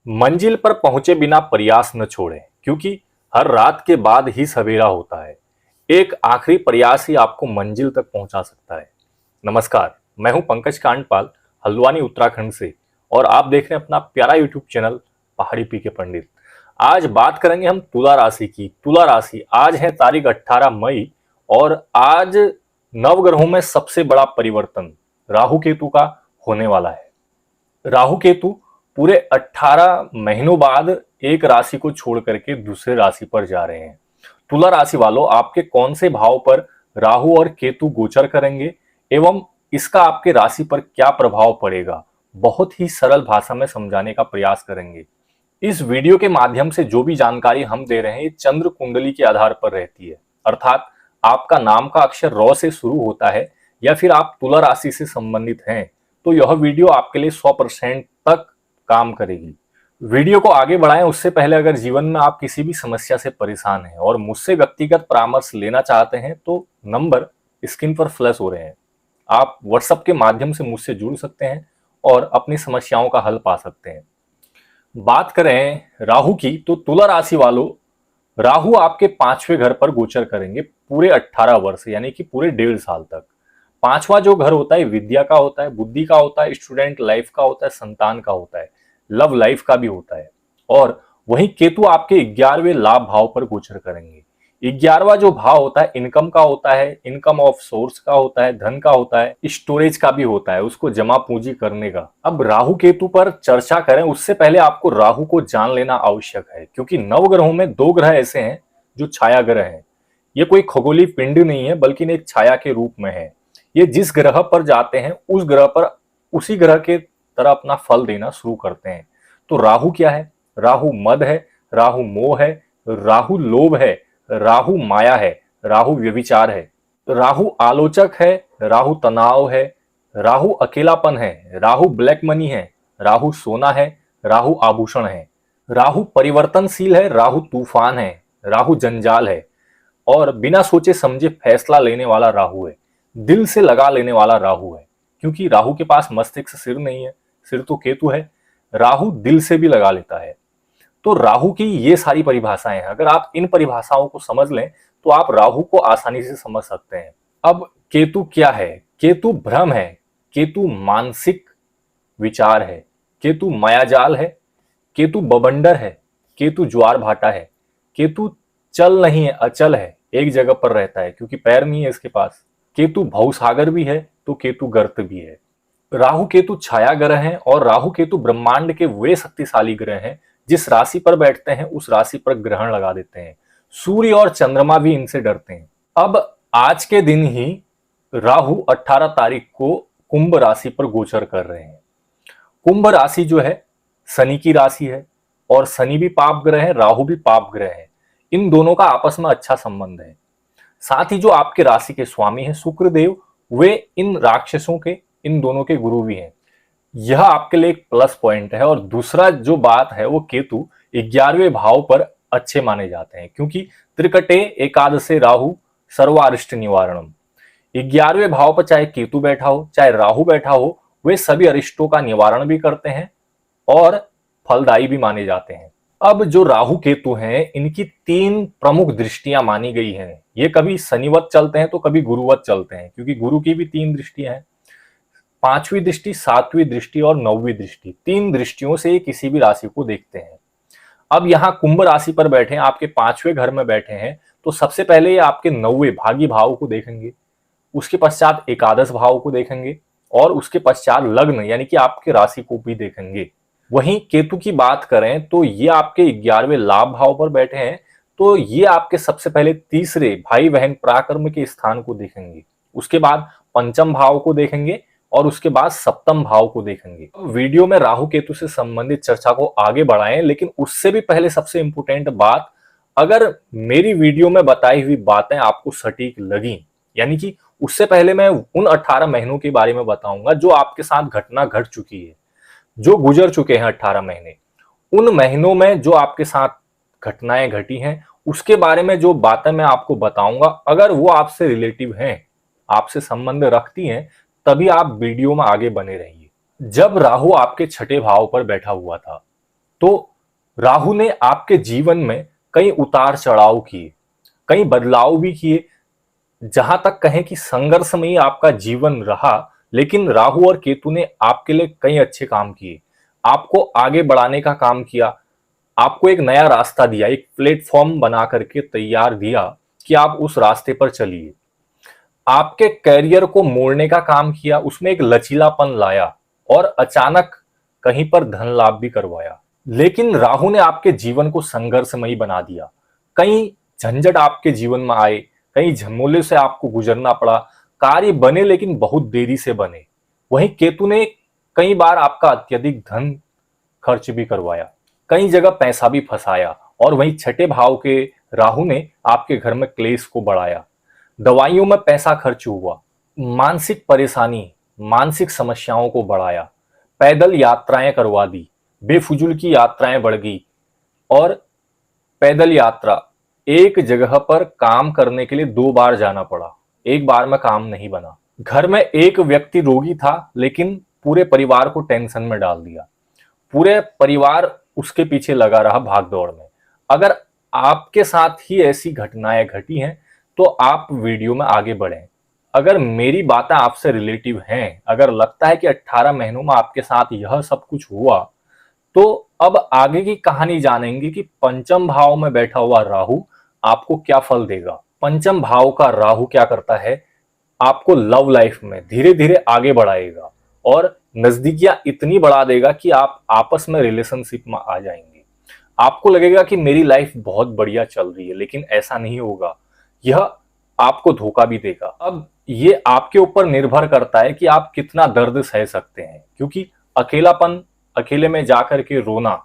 मंजिल पर पहुंचे बिना प्रयास न छोड़ें, क्योंकि हर रात के बाद ही सवेरा होता है। एक आखिरी प्रयास ही आपको मंजिल तक पहुंचा सकता है। नमस्कार, मैं हूं पंकज कांडपाल, हल्द्वानी उत्तराखंड से, और आप देख रहे हैं अपना प्यारा यूट्यूब चैनल पहाड़ी पी के पंडित। आज बात करेंगे हम तुला राशि की। तुला राशि, आज है तारीख 18 मई, और आज नवग्रहों में सबसे बड़ा परिवर्तन राहु केतु का होने वाला है। राहु केतु पूरे 18 महीनों बाद एक राशि को छोड़ करके दूसरे राशि पर जा रहे हैं। तुला राशि वालों, आपके कौन से भाव पर राहु और केतु गोचर करेंगे एवं इसका आपके राशि पर क्या प्रभाव पड़ेगा, बहुत ही सरल भाषा में समझाने का प्रयास करेंगे। इस वीडियो के माध्यम से जो भी जानकारी हम दे रहे हैं ये चंद्र कुंडली के आधार पर रहती है, अर्थात आपका नाम का अक्षर रॉ से शुरू होता है या फिर आप तुला राशि से संबंधित हैं तो यह वीडियो आपके लिए 100% तक काम करेगी। वीडियो को आगे बढ़ाएं उससे पहले अगर जीवन में आप किसी भी समस्या से परेशान हैं और मुझसे व्यक्तिगत परामर्श लेना चाहते हैं तो नंबर स्क्रीन पर फ्लैश हो रहे हैं। आप व्हाट्सएप के माध्यम से मुझसे जुड़ सकते हैं और अपनी समस्याओं का हल पा सकते हैं। बात करें राहु की तो तुला राशि वालों, राहु आपके 5वें घर पर गोचर करेंगे पूरे 18 वर्ष, यानी कि पूरे 1.5 साल तक। 5वां जो घर होता है विद्या का होता है, बुद्धि का होता है, स्टूडेंट लाइफ का होता है, संतान का होता है, लव लाइफ का भी होता है। और वहीं केतु आपके 11वें लाभ भाव पर गोचर करेंगे। 11वां जो भाव होता है इनकम का होता है, इनकम ऑफ सोर्स का होता है, धन का होता है, स्टोरेज का भी होता है, उसको जमा पूंजी करने का। अब राहु केतु पर चर्चा करें उससे पहले आपको राहु को जान लेना आवश्यक है, क्योंकि नवग्रहों में 2 ग्रह ऐसे हैं जो छाया ग्रह हैं। ये कोई खगोलीय पिंड नहीं है बल्कि एक छाया के रूप में है। ये जिस ग्रह पर जाते हैं उस ग्रह पर उसी ग्रह के तरह अपना फल देना शुरू करते हैं। तो राहु क्या है? राहु मद है, राहु मोह है, राहु लोभ है, राहु माया है, राहु व्यभिचार है, राहु आलोचक है, राहु तनाव है, राहु अकेलापन है, राहु ब्लैक मनी है, राहु सोना है, राहु आभूषण है, राहु परिवर्तनशील है, राहु तूफान है, राहु जंजाल है, और बिना सोचे समझे फैसला लेने वाला राहु है, दिल से लगा लेने वाला राहु है। क्योंकि राहु के पास मस्तिष्क सिर नहीं है, सिर तो केतु है, राहु दिल से भी लगा लेता है। तो राहु की ये सारी परिभाषाएं हैं, अगर आप इन परिभाषाओं को समझ लें तो आप राहु को आसानी से समझ सकते हैं। अब केतु क्या है? केतु भ्रम है, केतु मानसिक विचार है, केतु मायाजाल है, केतु बवंडर है, केतु ज्वार भाटा है, केतु चल नहीं है, अचल है, एक जगह पर रहता है क्योंकि पैर नहीं है इसके पास। केतु भवसागर भी है तो केतु गर्त भी है। राहु केतु छाया ग्रह हैं और राहु केतु ब्रह्मांड के वे शक्तिशाली ग्रह हैं जिस राशि पर बैठते हैं उस राशि पर ग्रहण लगा देते हैं। सूर्य और चंद्रमा भी इनसे डरते हैं। अब आज के दिन ही राहु 18 तारीख को कुंभ राशि पर गोचर कर रहे हैं। कुंभ राशि जो है शनि की राशि है और शनि भी पाप ग्रह है, राहु भी पाप ग्रह है। इन दोनों का आपस में अच्छा संबंध है। साथ ही जो आपके राशि के स्वामी हैं शुक्रदेव, वे इन राक्षसों के, इन दोनों के गुरु भी हैं। यह आपके लिए एक प्लस पॉइंट है। और दूसरा जो बात है वो केतु 11वें भाव पर अच्छे माने जाते हैं, क्योंकि त्रिकटे एकादशे राहु सर्वारिष्ट निवारणम। 11वें भाव पर चाहे केतु बैठा हो चाहे राहु बैठा हो, वे सभी अरिष्टों का निवारण भी करते हैं और फलदायी भी माने जाते हैं। अब जो राहु केतु हैं इनकी 3 प्रमुख दृष्टियां मानी गई हैं। ये कभी शनिवत चलते हैं तो कभी गुरुवत चलते हैं, क्योंकि गुरु की भी 3 दृष्टियां हैं। 5वीं दृष्टि, 7वीं दृष्टि और 9वीं दृष्टि, 3 दृष्टियों से ये किसी भी राशि को देखते हैं। अब यहाँ कुंभ राशि पर बैठे हैं, आपके 5वें घर में बैठे हैं, तो सबसे पहले ये आपके 9वें भागी भाव को देखेंगे, उसके पश्चात एकादश भाव को देखेंगे और उसके पश्चात लग्न यानी कि आपके राशि को भी देखेंगे। वहीं केतु की बात करें तो ये आपके 11वें लाभ भाव पर बैठे हैं, तो ये आपके सबसे पहले तीसरे भाई बहन पराक्रम के स्थान को देखेंगे, उसके बाद पंचम भाव को देखेंगे और उसके बाद सप्तम भाव को देखेंगे। वीडियो में राहु केतु से संबंधित चर्चा को आगे बढ़ाएं, लेकिन उससे भी पहले सबसे इंपॉर्टेंट बात, अगर मेरी वीडियो में बताई हुई बातें आपको सटीक लगी, यानी कि उससे पहले मैं उन 18 महीनों के बारे में बताऊंगा जो आपके साथ घटना घट चुकी है, जो गुजर चुके हैं 18 महीने। उन महीनों में जो आपके साथ घटनाएं घटी हैं उसके बारे में जो बातें मैं आपको बताऊंगा, अगर वो आपसे रिलेटिव हैं, आपसे संबंध रखती हैं, तभी आप वीडियो में आगे बने रहिए। जब राहु आपके 6ठे भाव पर बैठा हुआ था तो राहु ने आपके जीवन में कई उतार चढ़ाव किए, कई बदलाव भी किए। जहां तक कहें कि संघर्ष में ही आपका जीवन रहा, लेकिन राहु और केतु ने आपके लिए कई अच्छे काम किए, आपको आगे बढ़ाने का काम किया, आपको एक नया रास्ता दिया, एक प्लेटफॉर्म बना करके तैयार दिया कि आप उस रास्ते पर चलिए। आपके करियर को मोड़ने का काम किया, उसमें एक लचीलापन लाया और अचानक कहीं पर धन लाभ भी करवाया। लेकिन राहु ने आपके जीवन को संघर्षमयी बना दिया, कई झंझट आपके जीवन में आए, कई झमेले से आपको गुजरना पड़ा, कार्य बने लेकिन बहुत देरी से बने। वहीं केतु ने कई बार आपका अत्यधिक धन खर्च भी करवाया, कई जगह पैसा भी फंसाया। और वहीं छठे भाव के राहु ने आपके घर में क्लेश को बढ़ाया, दवाइयों में पैसा खर्च हुआ, मानसिक परेशानी, मानसिक समस्याओं को बढ़ाया, पैदल यात्राएं करवा दी, बेफुजूल की यात्राएं बढ़ गई। और पैदल यात्रा, एक जगह पर काम करने के लिए 2 बार जाना पड़ा, एक बार में काम नहीं बना। घर में एक व्यक्ति रोगी था, लेकिन पूरे परिवार को टेंशन में डाल दिया, पूरे परिवार उसके पीछे लगा रहा भाग दौड़ में। अगर आपके साथ ही ऐसी घटनाएं घटी हैं तो आप वीडियो में आगे बढ़ें। अगर मेरी बातें आपसे रिलेटिव हैं, अगर लगता है कि 18 महीनों में आपके साथ यह सब कुछ हुआ, तो अब आगे की कहानी जानेंगे कि पंचम भाव में बैठा हुआ राहु आपको क्या फल देगा। पंचम भाव का राहु क्या करता है, आपको लव लाइफ में धीरे धीरे आगे बढ़ाएगा और नजदीकियां इतनी बढ़ा देगा कि आप आपस में रिलेशनशिप में आ जाएंगे। आपको लगेगा कि मेरी लाइफ बहुत बढ़िया चल रही है, लेकिन ऐसा नहीं होगा, यह आपको धोखा भी देगा। अब ये आपके ऊपर निर्भर करता है कि आप कितना दर्द सह सकते हैं, क्योंकि अकेलापन, अकेले में जाकर के रोना,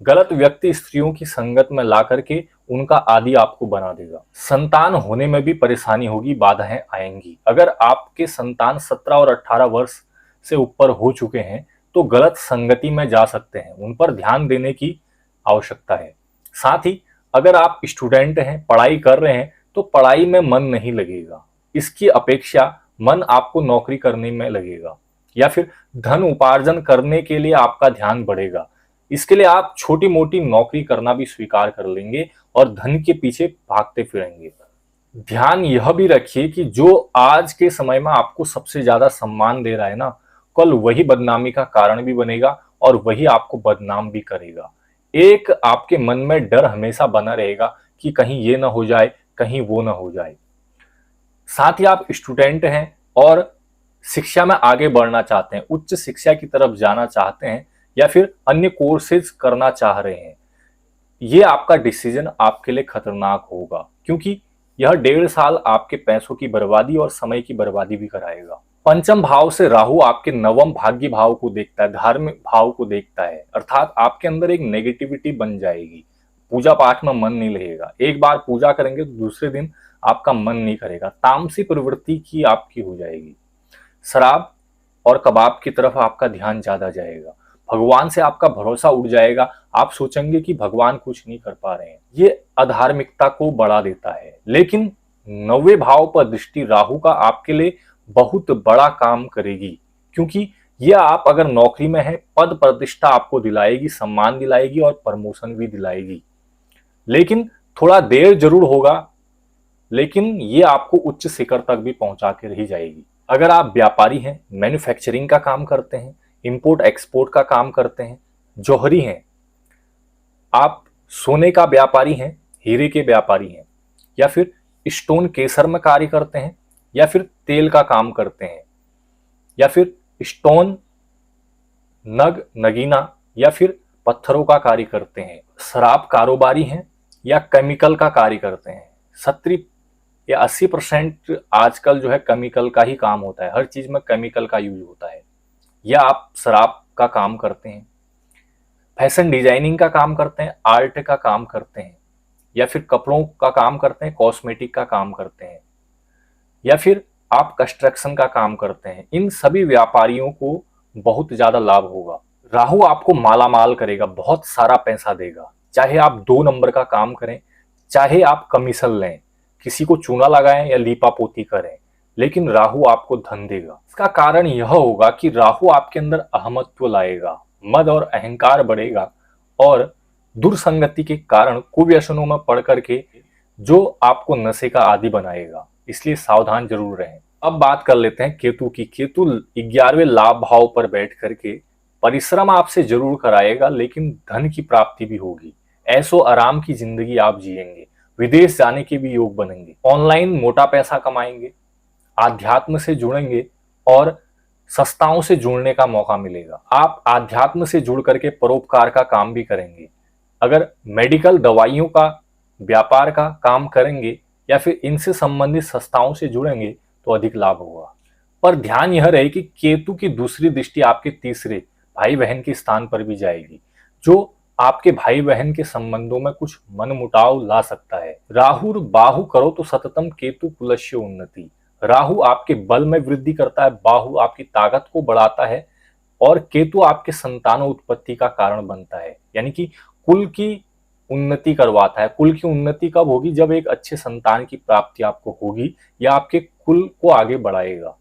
गलत व्यक्ति स्त्रियों की संगत में ला करके उनका आदी आपको बना देगा। संतान होने में भी परेशानी होगी, बाधाएं आएंगी। अगर आपके संतान 17 और 18 वर्ष से ऊपर हो चुके हैं तो गलत संगति में जा सकते हैं, उन पर ध्यान देने की आवश्यकता है। साथ ही अगर आप स्टूडेंट हैं, पढ़ाई कर रहे हैं, तो पढ़ाई में मन नहीं लगेगा, इसकी अपेक्षा मन आपको नौकरी करने में लगेगा, या फिर धन उपार्जन करने के लिए आपका ध्यान बढ़ेगा। इसके लिए आप छोटी मोटी नौकरी करना भी स्वीकार कर लेंगे और धन के पीछे भागते फिरेंगे। ध्यान यह भी रखिए कि जो आज के समय में आपको सबसे ज्यादा सम्मान दे रहा है ना, कल वही बदनामी का कारण भी बनेगा और वही आपको बदनाम भी करेगा। एक आपके मन में डर हमेशा बना रहेगा कि कहीं ये ना हो जाए, कहीं वो ना हो जाए। साथ ही आप स्टूडेंट हैं और शिक्षा में आगे बढ़ना चाहते हैं, उच्च शिक्षा की तरफ जाना चाहते हैं, या फिर अन्य कोर्सेज करना चाह रहे हैं, ये आपका डिसीजन आपके लिए खतरनाक होगा, क्योंकि यह 1.5 साल आपके पैसों की बर्बादी और समय की बर्बादी भी कराएगा। पंचम भाव से राहु आपके नवम भाग्य भाव को देखता है, धार्मिक भाव को देखता है, अर्थात आपके अंदर एक नेगेटिविटी बन जाएगी, पूजा पाठ में मन नहीं लगेगा। एक बार पूजा करेंगे तो दूसरे दिन आपका मन नहीं करेगा, तामसी प्रवृत्ति की आपकी हो जाएगी, शराब और कबाब की तरफ आपका ध्यान ज्यादा जाएगा, भगवान से आपका भरोसा उड़ जाएगा, आप सोचेंगे कि भगवान कुछ नहीं कर पा रहे हैं। ये अधार्मिकता को बढ़ा देता है। लेकिन 9वें भाव पर दृष्टि राहु का आपके लिए बहुत बड़ा काम करेगी, क्योंकि यह आप अगर नौकरी में है, पद प्रतिष्ठा आपको दिलाएगी, सम्मान दिलाएगी और प्रमोशन भी दिलाएगी। लेकिन थोड़ा देर जरूर होगा, लेकिन ये आपको उच्च शिखर तक भी पहुंचा के रही जाएगी। अगर आप व्यापारी हैं, मैन्युफैक्चरिंग का काम करते हैं, इंपोर्ट एक्सपोर्ट का काम करते हैं, जौहरी हैं, आप सोने का व्यापारी हैं, हीरे के व्यापारी हैं, या फिर स्टोन केसर में कार्य करते हैं, या फिर तेल का काम करते हैं, या फिर स्टोन, नग, नगीना या फिर पत्थरों का कार्य करते हैं, शराब कारोबारी हैं या केमिकल का कार्य करते हैं, 70 या 80% आजकल जो है केमिकल का ही काम होता है, हर चीज में केमिकल का यूज होता है, या आप शराब का काम करते हैं, फैशन डिजाइनिंग का काम करते हैं, आर्ट का काम करते हैं, या फिर कपड़ों का काम करते हैं, कॉस्मेटिक का काम करते हैं, या फिर आप कंस्ट्रक्शन का काम करते हैं, इन सभी व्यापारियों को बहुत ज्यादा लाभ होगा। राहु आपको माला माल करेगा, बहुत सारा पैसा देगा, चाहे आप 2 नंबर का काम करें, चाहे आप कमीशन लें, किसी को चूना लगाएं या लीपापोती करें, लेकिन राहु आपको धन देगा। इसका कारण यह होगा कि राहु आपके अंदर अहमत्व लाएगा, मद और अहंकार बढ़ेगा और दुर्संगति के कारण कुव्यसनों में पड़ करके जो आपको नशे का आदी बनाएगा, इसलिए सावधान जरूर रहें। अब बात कर लेते हैं केतु की। केतु 11वें लाभ भाव पर बैठ करके परिश्रम आपसे जरूर कराएगा, लेकिन धन की प्राप्ति भी होगी। ऐसो आराम की जिंदगी आप जिएंगे, विदेश जाने के भी योग बनेंगे, ऑनलाइन मोटा पैसा कमाएंगे, आध्यात्म से जुड़ेंगे और संस्थाओं से जुड़ने का मौका मिलेगा। आप आध्यात्म से जुड़ करके परोपकार का काम भी करेंगे। अगर मेडिकल दवाइयों का व्यापार का काम करेंगे या फिर इनसे संबंधित संस्थाओं से जुड़ेंगे तो अधिक लाभ होगा। पर ध्यान यह रहे कि केतु की दूसरी दृष्टि आपके तीसरे भाई बहन के स्थान पर भी जाएगी, जो आपके भाई बहन के संबंधों में कुछ मनमुटाव ला सकता है। राहु बाहु करो तो सततम केतु कुलस्य उन्नति। राहु आपके बल में वृद्धि करता है, बाहु आपकी ताकत को बढ़ाता है और केतु आपके संतानों उत्पत्ति का कारण बनता है, यानी कि कुल की उन्नति करवाता है। कुल की उन्नति कब होगी? जब एक अच्छे संतान की प्राप्ति आपको होगी या आपके कुल को आगे बढ़ाएगा।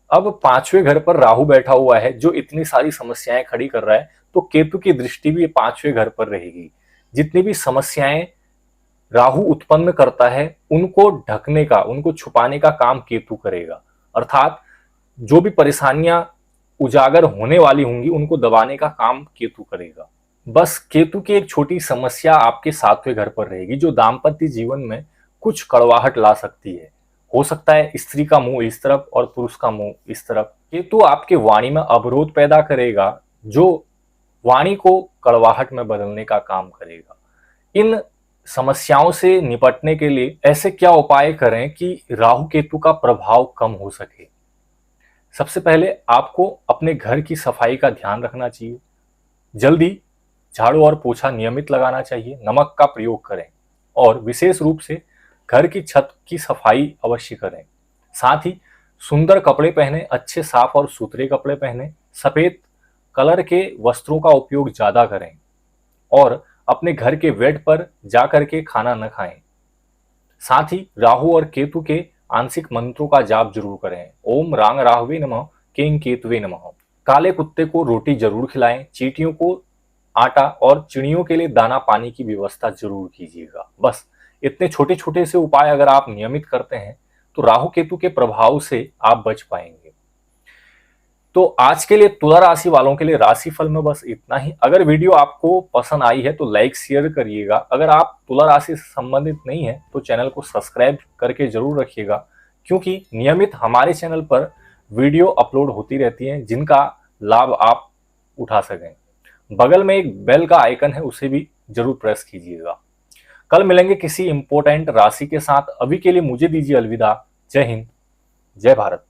अब 5वें घर पर राहु बैठा हुआ है जो इतनी सारी समस्याएं खड़ी कर रहा है, तो केतु की दृष्टि भी 5वें घर पर रहेगी। जितनी भी समस्याएं राहु उत्पन्न करता है उनको ढकने का, उनको छुपाने का काम केतु करेगा। अर्थात जो भी परेशानियां उजागर होने वाली होंगी उनको दबाने का काम केतु करेगा। बस केतु की एक छोटी समस्या आपके 7वें घर पर रहेगी, जो दाम्पत्य जीवन में कुछ कड़वाहट ला सकती है। हो सकता है स्त्री का मुंह इस तरफ और पुरुष का मुंह इस तरफ। केतु आपके वाणी में अवरोध पैदा करेगा, जो वाणी को कड़वाहट में बदलने का काम करेगा। इन समस्याओं से निपटने के लिए ऐसे क्या उपाय करें कि राहु केतु का प्रभाव कम हो सके? सबसे पहले आपको अपने घर की सफाई का ध्यान रखना चाहिए। जल्दी झाड़ू और पोछा नियमित लगाना चाहिए। नमक का प्रयोग करें और विशेष रूप से घर की छत की सफाई अवश्य करें। साथ ही सुंदर कपड़े पहने, अच्छे साफ और सुथरे कपड़े पहने, सफेद कलर के वस्त्रों का उपयोग ज्यादा करें और अपने घर के बेड पर जाकर के खाना न खाएं। साथ ही राहु और केतु के आंशिक मंत्रों का जाप जरूर करें। ओम रांग राहवे नमः, कें केतुवे नमः। काले कुत्ते को रोटी जरूर खिलाएं। चींटियों को आटा और चिड़ियों के लिए दाना पानी की व्यवस्था जरूर कीजिएगा। बस इतने छोटे छोटे से उपाय अगर आप नियमित करते हैं तो राहु केतु के प्रभाव से आप बच पाएंगे। तो आज के लिए तुला राशि वालों के लिए राशिफल में बस इतना ही। अगर वीडियो आपको पसंद आई है तो लाइक शेयर करिएगा। अगर आप तुला राशि से संबंधित नहीं है तो चैनल को सब्सक्राइब करके जरूर रखिएगा, क्योंकि नियमित हमारे चैनल पर वीडियो अपलोड होती रहती हैं जिनका लाभ आप उठा सकें। बगल में एक बेल का आइकन है, उसे भी जरूर प्रेस कीजिएगा। कल मिलेंगे किसी इंपॉर्टेंट राशि के साथ। अभी के लिए मुझे दीजिए अलविदा। जय हिंद, जय भारत।